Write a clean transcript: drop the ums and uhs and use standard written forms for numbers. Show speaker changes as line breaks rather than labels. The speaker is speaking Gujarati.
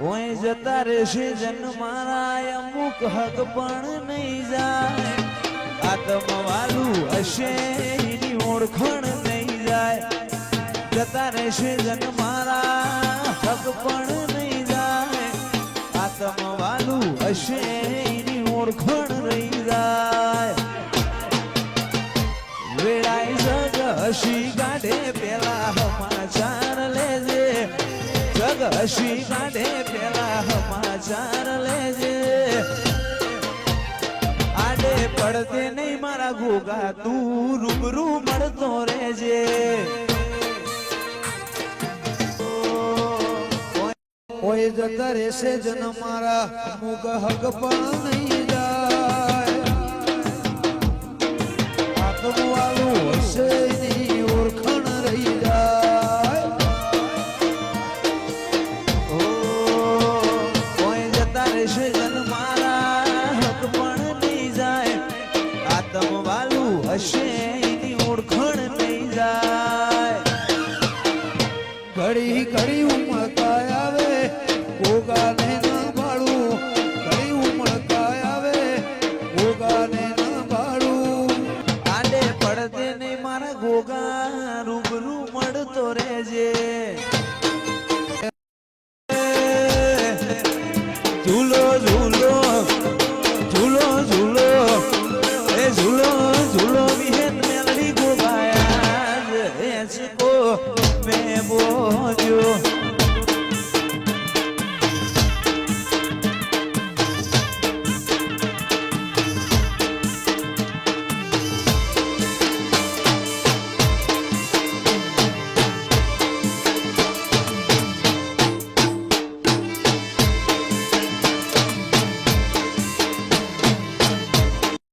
ઓય જતા રહેશે જન મારા અમુક હક પણ નહીં જાય આત્મવાલું હશે એની ઓળખણ નહીં જાય જતા રહેશે જન મારા હક પણ નહીં જાય આત્મવાલું હશે એની ઓળખણ રહી જાય વેળાઈ જગ હસી કાઢે પેલા સમાચાર લેજે જગ હસી કાઢે પેલા સમાચાર લેજે આડે પડતે નહીં મારા ગોગા તું રૂબરૂ મળતો રહેજે
ઓય જતા રહેશે જન મારા અમુક હક પણ નહીં જાય આત્મવાળું હશે એની ઓળખણ રહી જાય
ઓય જતા રહેશે જન મારા હક પણ નહીં જાય આત્મવાળું હશે એની ઓળખણ નહીં જાય
ઘડી ઘડી ઉમળતા આવે ગોગા